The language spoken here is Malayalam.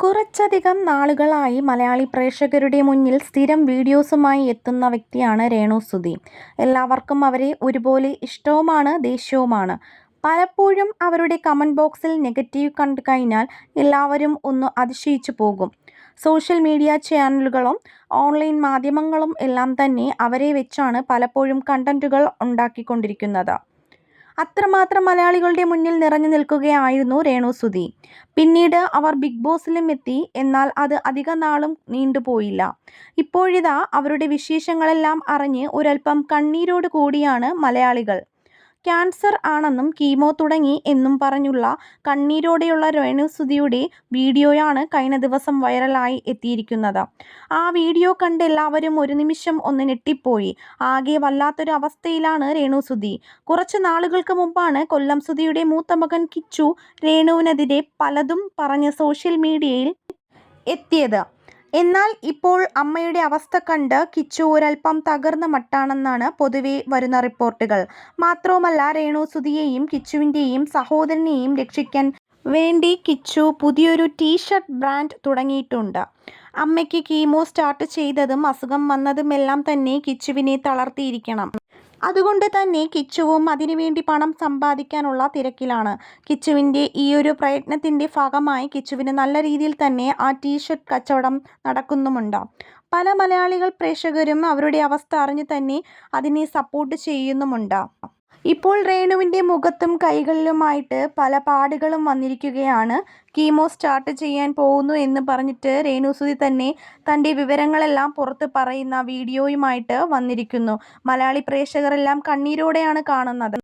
കുറച്ചധികം നാളുകളായി മലയാളി പ്രേക്ഷകരുടെ മുന്നിൽ സ്ഥിരം വീഡിയോസുമായി എത്തുന്ന വ്യക്തിയാണ് രേണുസുധി. എല്ലാവർക്കും അവരെ ഒരുപോലെ ഇഷ്ടവുമാണ് ദേഷ്യവുമാണ്. പലപ്പോഴും അവരുടെ കമന്റ് ബോക്സിൽ നെഗറ്റീവ് കണ്ടു കഴിഞ്ഞാൽ എല്ലാവരും ഒന്ന് അതിശയിച്ചു പോകും. സോഷ്യൽ മീഡിയ ചാനലുകളും ഓൺലൈൻ മാധ്യമങ്ങളും എല്ലാം തന്നെ അവരെ വെച്ചാണ് പലപ്പോഴും കണ്ടന്റുകൾ ഉണ്ടാക്കിക്കൊണ്ടിരിക്കുന്നത്. അത്രമാത്രം മലയാളികളുടെ മുന്നിൽ നിറഞ്ഞു നിൽക്കുകയായിരുന്നു രേണുസുധി. പിന്നീട് അവർ ബിഗ് ബോസിലും എത്തി. എന്നാൽ അത് അധിക നാളും നീണ്ടുപോയില്ല. ഇപ്പോഴിതാ അവരുടെ വിശേഷങ്ങളെല്ലാം അറിഞ്ഞ് ഒരൽപ്പം കണ്ണീരോട് കൂടിയാണ് മലയാളികൾ. ക്യാൻസർ ആണെന്നും കീമോ തുടങ്ങി എന്നും പറഞ്ഞുള്ള കണ്ണീരോടെയുള്ള രേണുസുധിയുടെ വീഡിയോയാണ് കഴിഞ്ഞ ദിവസം വൈറലായി എത്തിയിരിക്കുന്നത്. ആ വീഡിയോ കണ്ട് എല്ലാവരും ഒരു നിമിഷം ഒന്ന് ഞെട്ടിപ്പോയി. ആകെ വല്ലാത്തൊരു അവസ്ഥയിലാണ് രേണുസുധി. കുറച്ച് നാളുകൾക്ക് മുമ്പാണ് കൊല്ലം സുധിയുടെ മൂത്ത മകൻ കിച്ചു രേണുവിനെതിരെ പലതും പറഞ്ഞ് സോഷ്യൽ മീഡിയയിൽ എത്തിയത്. എന്നാൽ ഇപ്പോൾ അമ്മയുടെ അവസ്ഥ കണ്ട് കിച്ചു ഒരൽപ്പം തകർന്ന മട്ടാണെന്നാണ് പൊതുവെ വരുന്ന റിപ്പോർട്ടുകൾ. മാത്രവുമല്ല, രേണുസുധിയെയും കിച്ചുവിൻ്റെയും സഹോദരനെയും രക്ഷിക്കാൻ വേണ്ടി കിച്ചു പുതിയൊരു ടീ-ഷർട്ട് ബ്രാൻഡ് തുടങ്ങിയിട്ടുണ്ട്. അമ്മയ്ക്ക് കീമോ സ്റ്റാർട്ട് ചെയ്തതും അസുഖം വന്നതുമെല്ലാം തന്നെ കിച്ചുവിനെ തളർത്തിയിരിക്കണം. അതുകൊണ്ട് തന്നെ കിച്ചുവും അതിനുവേണ്ടി പണം സമ്പാദിക്കാനുള്ള തിരക്കിലാണ്. കിച്ചുവിൻ്റെ ഈയൊരു പ്രയത്നത്തിൻ്റെ ഭാഗമായി കിച്ചുവിന് നല്ല രീതിയിൽ തന്നെ ആ ടീ-ഷർട്ട് കച്ചവടം നടക്കുന്നുമുണ്ട്. പല മലയാളികൾ പ്രേക്ഷകരും അവരുടെ അവസ്ഥ അറിഞ്ഞു തന്നെ അതിനെ സപ്പോർട്ട് ചെയ്യുന്നുമുണ്ട്. ഇപ്പോൾ രേണുവിൻ്റെ മുഖത്തും കൈകളിലുമായിട്ട് പല പാടുകളും വന്നിരിക്കുകയാണ്. കീമോ സ്റ്റാർട്ട് ചെയ്യാൻ പോകുന്നു എന്ന് പറഞ്ഞിട്ട് രേണുസുധി തന്നെ തൻ്റെ വിവരങ്ങളെല്ലാം പുറത്ത് പറയുന്ന വീഡിയോയുമായിട്ട് വന്നിരിക്കുന്നു. മലയാളി പ്രേക്ഷകരെല്ലാം കണ്ണീരോടെയാണ് കാണുന്നത്.